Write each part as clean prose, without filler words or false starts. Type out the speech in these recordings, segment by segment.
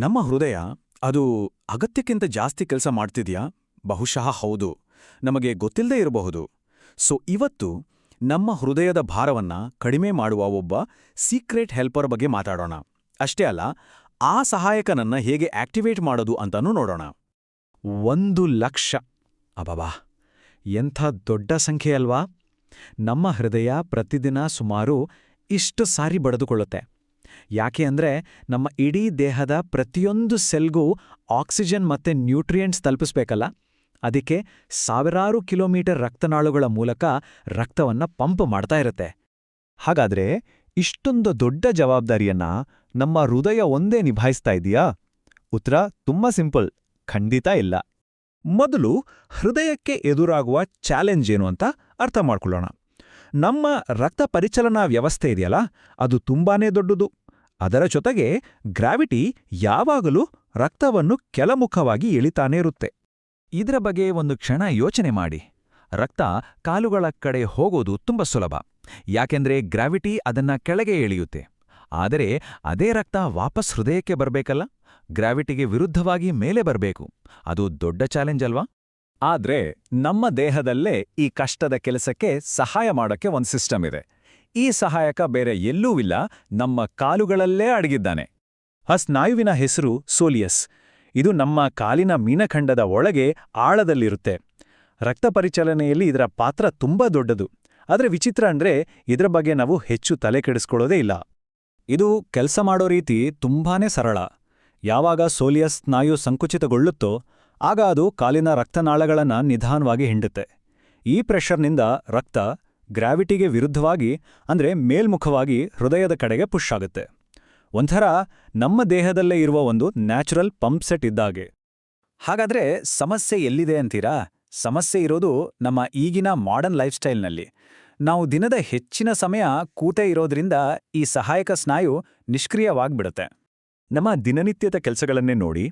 ನಮ್ಮ ಹೃದಯ ಅದು ಅಗತ್ಯಕ್ಕಿಂತ ಜಾಸ್ತಿ ಕೆಲಸ ಮಾಡ್ತಿದ್ಯಾ? ಬಹುಶಃ ಹೌದು. ನಮಗೆ ಗೊತ್ತಿಲ್ಲದೇ ಇರಬಹುದು. ಇವತ್ತು ನಮ್ಮ ಹೃದಯದ ಭಾರವನ್ನ ಕಡಿಮೆ ಮಾಡುವ ಒಬ್ಬ ಸೀಕ್ರೆಟ್ ಹೆಲ್ಪರ್ ಬಗ್ಗೆ ಮಾತಾಡೋಣ. ಅಷ್ಟೇ ಅಲ್ಲ, ಆ ಸಹಾಯಕನನ್ನ ಹೇಗೆ ಆಕ್ಟಿವೇಟ್ ಮಾಡೋದು ಅಂತಾನೂ ನೋಡೋಣ. 1,00,000. ಅಬಬಾ, ಎಂಥ ದೊಡ್ಡ ಸಂಖ್ಯೆ ಅಲ್ವಾ? ನಮ್ಮ ಹೃದಯ ಪ್ರತಿದಿನ ಸುಮಾರು ಇಷ್ಟು ಸಾರಿ ಬಡಿದುಕೊಳ್ಳುತ್ತೆ. ಯಾಕೆ ಅಂದ್ರೆ ನಮ್ಮ ಇಡೀ ದೇಹದ ಪ್ರತಿಯೊಂದು ಸೆಲ್ಗೂ ಆಕ್ಸಿಜನ್ ಮತ್ತೆ ನ್ಯೂಟ್ರಿಯೆಂಟ್ಸ್ ತಲುಪಿಸ್ಬೇಕಲ್ಲ. ಅದಕ್ಕೆ ಸಾವಿರಾರು ಕಿಲೋಮೀಟರ್ ರಕ್ತನಾಳುಗಳ ಮೂಲಕ ರಕ್ತವನ್ನ ಪಂಪ್ ಮಾಡ್ತಾ ಇರುತ್ತೆ. ಹಾಗಾದ್ರೆ ಇಷ್ಟೊಂದು ದೊಡ್ಡ ಜವಾಬ್ದಾರಿಯನ್ನ ನಮ್ಮ ಹೃದಯ ಒಂದೇ ನಿಭಾಯಿಸ್ತಾ ಇದೆಯಾ? ಉತ್ತರ ತುಂಬಾ ಸಿಂಪಲ್, ಖಂಡಿತ ಇಲ್ಲ. ಮೊದಲು ಹೃದಯಕ್ಕೆ ಎದುರಾಗುವ ಚಾಲೆಂಜ್ ಏನು ಅಂತ ಅರ್ಥ ಮಾಡ್ಕೊಳ್ಳೋಣ. ನಮ್ಮ ರಕ್ತ ಪರಿಚಲನಾ ವ್ಯವಸ್ಥೆ ಇದೆಯಲ್ಲ, ಅದು ತುಂಬಾನೇ ದೊಡ್ಡದು. ಅದರ ಜೊತೆಗೆ ಗ್ರಾವಿಟಿ ಯಾವಾಗಲೂ ರಕ್ತವನ್ನು ಕೆಳಮುಖವಾಗಿ ಎಳಿತಾನೇ ಇರುತ್ತೆ. ಇದರ ಬಗ್ಗೆ ಒಂದು ಕ್ಷಣ ಯೋಚನೆ ಮಾಡಿ. ರಕ್ತ ಕಾಲುಗಳ ಕಡೆ ಹೋಗೋದು ತುಂಬ ಸುಲಭ, ಯಾಕೆಂದ್ರೆ ಗ್ರಾವಿಟಿ ಅದನ್ನ ಕೆಳಗೆ ಎಳೆಯುತ್ತೆ. ಆದರೆ ಅದೇ ರಕ್ತ ವಾಪಸ್ ಹೃದಯಕ್ಕೆ ಬರಬೇಕಲ್ಲ, ಗ್ರಾವಿಟಿಗೆ ವಿರುದ್ಧವಾಗಿ ಮೇಲೆ ಬರಬೇಕು. ಅದು ದೊಡ್ಡ ಚಾಲೆಂಜ್ ಅಲ್ವಾ? ಆದ್ರೆ ನಮ್ಮ ದೇಹದಲ್ಲೇ ಈ ಕಷ್ಟದ ಕೆಲಸಕ್ಕೆ ಸಹಾಯ ಮಾಡೋಕ್ಕೆ ಒಂದು ಸಿಸ್ಟಮ್ ಇದೆ. ಈ ಸಹಾಯಕ ಬೇರೆ ಎಲ್ಲೂ ಇಲ್ಲ, ನಮ್ಮ ಕಾಲುಗಳಲ್ಲೇ ಅಡಗಿದ್ದಾನೆ. ಆ ಸ್ನಾಯುವಿನ ಹೆಸರು ಸೋಲಿಯಸ್. ಇದು ನಮ್ಮ ಕಾಲಿನ ಮೀನಖಂಡದ ಒಳಗೆ ಆಳದಲ್ಲಿರುತ್ತೆ. ರಕ್ತ ಪರಿಚಲನೆಯಲ್ಲಿ ಇದರ ಪಾತ್ರ ತುಂಬಾ ದೊಡ್ಡದು. ಆದ್ರೆ ವಿಚಿತ್ರ ಅಂದ್ರೆ ಇದರ ಬಗ್ಗೆ ನಾವು ಹೆಚ್ಚು ತಲೆ ಕೆಡಿಸ್ಕೊಳ್ಳೋದೇ ಇಲ್ಲ. ಇದು ಕೆಲಸ ಮಾಡೋ ರೀತಿ ತುಂಬಾನೇ ಸರಳ. ಯಾವಾಗ ಸೋಲಿಯಸ್ ಸ್ನಾಯು ಸಂಕುಚಿತಗೊಳ್ಳುತ್ತೋ ಆಗ ಅದು ಕಾಲಿನ ರಕ್ತನಾಳಗಳನ್ನ ನಿಧಾನವಾಗಿ ಹಿಂಡುತ್ತೆ. ಈ ಪ್ರೆಷರ್ನಿಂದ ರಕ್ತ ಗ್ರಾವಿಟಿಗೆ ವಿರುದ್ಧವಾಗಿ ಅಂದ್ರೆ ಮೇಲ್ಮುಖವಾಗಿ ಹೃದಯದ ಕಡೆಗೆ ಪುಷ್ ಆಗುತ್ತೆ. ಒಂಥರ ನಮ್ಮ ದೇಹದಲ್ಲೇ ಇರುವ ಒಂದು ನ್ಯಾಚುರಲ್ ಪಂಪ್ ಸೆಟ್ ಇದ್ದಾಗೆ. ಹಾಗಾದ್ರೆ ಸಮಸ್ಯೆ ಎಲ್ಲಿದೆ ಅಂತೀರಾ? ಸಮಸ್ಯೆ ಇರೋದು ನಮ್ಮ ಈಗಿನ ಮಾಡರ್ನ್ ಲೈಫ್ ಸ್ಟೈಲ್ನಲ್ಲಿ. ನಾವು ದಿನದ ಹೆಚ್ಚಿನ ಸಮಯ ಕೂತೇ ಇರೋದ್ರಿಂದ ಈ ಸಹಾಯಕ ಸ್ನಾಯು ನಿಷ್ಕ್ರಿಯವಾಗ್ಬಿಡುತ್ತೆ. ನಮ್ಮ ದಿನನಿತ್ಯದ ಕೆಲಸಗಳನ್ನೇ ನೋಡಿ.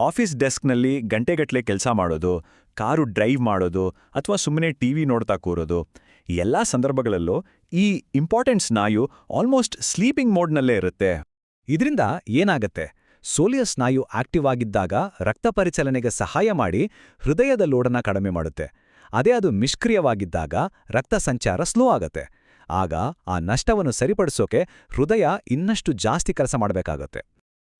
ಆಫೀಸ್ ಡೆಸ್ಕ್ನಲ್ಲಿ ಗಂಟೆಗಟ್ಟಲೆ ಕೆಲಸ ಮಾಡೋದು, ಕಾರು ಡ್ರೈವ್ ಮಾಡೋದು ಅಥವಾ ಸುಮ್ಮನೆ ಟಿವಿ ನೋಡ್ತಾ ಕೂರೋದು, ಎಲ್ಲಾ ಸಂದರ್ಭಗಳಲ್ಲೂ ಈ ಇಂಪಾರ್ಟೆಂಟ್ ಸ್ನಾಯು ಆಲ್ಮೋಸ್ಟ್ ಸ್ಲೀಪಿಂಗ್ ಮೋಡ್ನಲ್ಲೇ ಇರುತ್ತೆ. ಇದರಿಂದ ಏನಾಗತ್ತೆ? ಸೋಲಿಯಸ್ ಸ್ನಾಯು ಆಕ್ಟಿವ್ ಆಗಿದ್ದಾಗ ರಕ್ತ ಪರಿಚಲನೆಗೆ ಸಹಾಯ ಮಾಡಿ ಹೃದಯದ ಲೋಡನ್ನ ಕಡಿಮೆ ಮಾಡುತ್ತೆ. ಅದೇ ಅದು ನಿಷ್ಕ್ರಿಯವಾಗಿದ್ದಾಗ ರಕ್ತ ಸಂಚಾರ ಸ್ಲೋ ಆಗತ್ತೆ. ಆಗ ಆ ನಷ್ಟವನ್ನು ಸರಿಪಡಿಸೋಕೆ ಹೃದಯ ಇನ್ನಷ್ಟು ಜಾಸ್ತಿ ಕೆಲಸ ಮಾಡಬೇಕಾಗತ್ತೆ.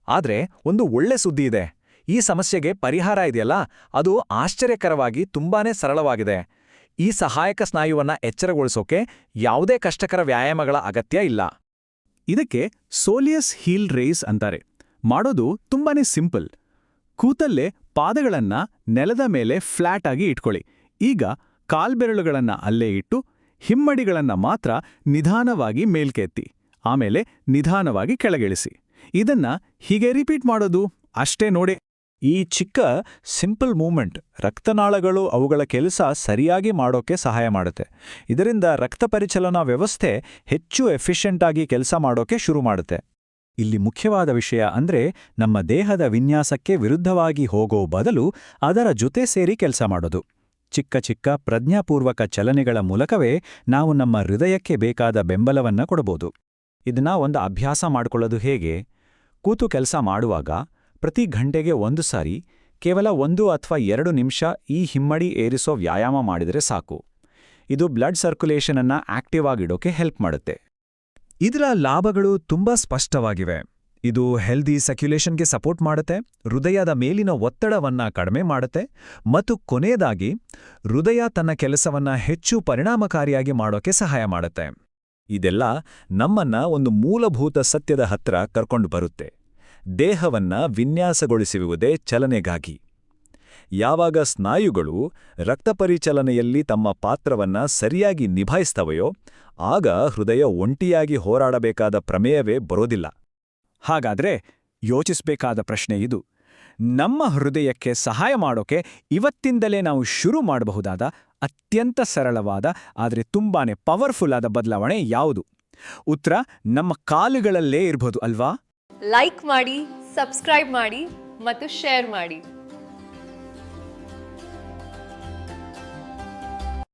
ಆದ್ರೆ ಒಂದು ಒಳ್ಳೆ ಸುದ್ದಿ ಇದೆ. ಈ ಸಮಸ್ಯೆಗೆ ಪರಿಹಾರ ಇದೆಯಲ್ಲ, ಅದು ಆಶ್ಚರ್ಯಕರವಾಗಿ ತುಂಬಾನೇ ಸರಳವಾಗಿದೆ. ಈ ಸಹಾಯಕ ಸ್ನಾಯುವನ್ನ ಎಚ್ಚರಗೊಳಿಸೋಕೆ ಯಾವುದೇ ಕಷ್ಟಕರ ವ್ಯಾಯಾಮಗಳ ಅಗತ್ಯ ಇಲ್ಲ. ಇದಕ್ಕೆ ಸೋಲಿಯಸ್ ಹೀಲ್ ರೇಸ್ ಅಂತಾರೆ. ಮಾಡೋದು ತುಂಬಾನೇ ಸಿಂಪಲ್. ಕೂತಲ್ಲೇ ಪಾದಗಳನ್ನ ನೆಲದ ಮೇಲೆ ಫ್ಲಾಟ್ ಆಗಿ ಇಟ್ಕೊಳ್ಳಿ. ಈಗ ಕಾಲ್ಬೆರಳುಗಳನ್ನ ಅಲ್ಲೇ ಇಟ್ಟು ಹಿಮ್ಮಡಿಗಳನ್ನ ಮಾತ್ರ ನಿಧಾನವಾಗಿ ಮೇಲ್ಕೆತ್ತಿ, ಆಮೇಲೆ ನಿಧಾನವಾಗಿ ಕೆಳಗಿಳಿಸಿ. ಇದನ್ನ ಹೀಗೆ ರಿಪೀಟ್ ಮಾಡೋದು ಅಷ್ಟೇ ನೋಡಿ. ಈ ಚಿಕ್ಕ ಸಿಂಪಲ್ ಮೂವ್ಮೆಂಟ್ ರಕ್ತನಾಳಗಳು ಅವುಗಳ ಕೆಲಸ ಸರಿಯಾಗಿ ಮಾಡೋಕೆ ಸಹಾಯ ಮಾಡುತ್ತೆ. ಇದರಿಂದ ರಕ್ತ ಪರಿಚಲನಾ ವ್ಯವಸ್ಥೆ ಹೆಚ್ಚು ಎಫಿಷಿಯೆಂಟ್ ಆಗಿ ಕೆಲಸ ಮಾಡೋಕೆ ಶುರು ಮಾಡುತ್ತೆ. ಇಲ್ಲಿ ಮುಖ್ಯವಾದ ವಿಷಯ ಅಂದ್ರೆ ನಮ್ಮ ದೇಹದ ವಿನ್ಯಾಸಕ್ಕೆ ವಿರುದ್ಧವಾಗಿ ಹೋಗೋ ಬದಲು ಅದರ ಜೊತೆ ಸೇರಿ ಕೆಲಸ ಮಾಡೋದು. ಚಿಕ್ಕ ಚಿಕ್ಕ ಪ್ರಜ್ಞಾಪೂರ್ವಕ ಚಲನೆಗಳ ಮೂಲಕವೇ ನಾವು ನಮ್ಮ ಹೃದಯಕ್ಕೆ ಬೇಕಾದ ಬೆಂಬಲವನ್ನ ಕೊಡಬಹುದು. ಇದನ್ನ ಒಂದು ಅಭ್ಯಾಸ ಮಾಡ್ಕೊಳ್ಳೋದು ಹೇಗೆ? ಕೂತು ಕೆಲಸ ಮಾಡುವಾಗ ಪ್ರತಿ ಗಂಟೆಗೆ 1 ಸಾರಿ ಕೇವಲ 1 ಅಥವಾ 2 ನಿಮಿಷ ಈ ಹಿಮ್ಮಡಿ ಏರಿಸೋ ವ್ಯಾಯಾಮ ಮಾಡಿದರೆ ಸಾಕು. ಇದು ಬ್ಲಡ್ ಸರ್ಕ್ಯುಲೇಷನ್ ಅನ್ನ ಆಕ್ಟಿವ್ ಆಗಿಡೋಕೆ ಹೆಲ್ಪ್ ಮಾಡುತ್ತೆ. ಇದರ ಲಾಭಗಳು ತುಂಬಾ ಸ್ಪಷ್ಟವಾಗಿವೆ. ಇದು ಹೆಲ್ದಿ ಸರ್ಕ್ಯುಲೇಷನ್ಗೆ ಸಪೋರ್ಟ್ ಮಾಡುತ್ತೆ, ಹೃದಯದ ಮೇಲಿನ ಒತ್ತಡವನ್ನ ಕಡಿಮೆ ಮಾಡುತ್ತೆ ಮತ್ತು ಕೊನೆಯದಾಗಿ ಹೃದಯ ತನ್ನ ಕೆಲಸವನ್ನ ಹೆಚ್ಚು ಪರಿಣಾಮಕಾರಿಯಾಗಿ ಮಾಡೋಕೆ ಸಹಾಯ ಮಾಡುತ್ತೆ. ಇದೆಲ್ಲ ನಮ್ಮನ್ನ ಒಂದು ಮೂಲಭೂತ ಸತ್ಯದ ಹತ್ರ ಕರ್ಕೊಂಡು ಬರುತ್ತೆ. ದೇಹವನ್ನ ವಿನ್ಯಾಸಗೊಳಿಸುವುದೇ ಚಲನೆಗಾಗಿ. ಯಾವಾಗ ಸ್ನಾಯುಗಳು ರಕ್ತಪರಿಚಲನೆಯಲ್ಲಿ ತಮ್ಮ ಪಾತ್ರವನ್ನ ಸರಿಯಾಗಿ ನಿಭಾಯಿಸ್ತವೆಯೋ ಆಗ ಹೃದಯ ಒಂಟಿಯಾಗಿ ಹೋರಾಡಬೇಕಾದ ಪ್ರಮೇಯವೇ ಬರೋದಿಲ್ಲ. ಹಾಗಾದ್ರೆ ಯೋಚಿಸಬೇಕಾದ ಪ್ರಶ್ನೆ ಇದು. ನಮ್ಮ ಹೃದಯಕ್ಕೆ ಸಹಾಯ ಮಾಡೋಕೆ ಇವತ್ತಿಂದಲೇ ನಾವು ಶುರು ಮಾಡಬಹುದಾದ ಅತ್ಯಂತ ಸರಳವಾದ ಆದರೆ ತುಂಬಾನೇ ಪವರ್ಫುಲ್ ಆದ ಬದಲಾವಣೆ ಯಾವುದು? ಉತ್ತರ ನಮ್ಮ ಕಾಲುಗಳಲ್ಲೇ ಇರಬಹುದು ಅಲ್ವಾ? ಲೈಕ್ ಮಾಡಿ, ಸಬ್ಸ್ಕ್ರೈಬ್ ಮಾಡಿ ಮತ್ತು ಶೇರ್ ಮಾಡಿ.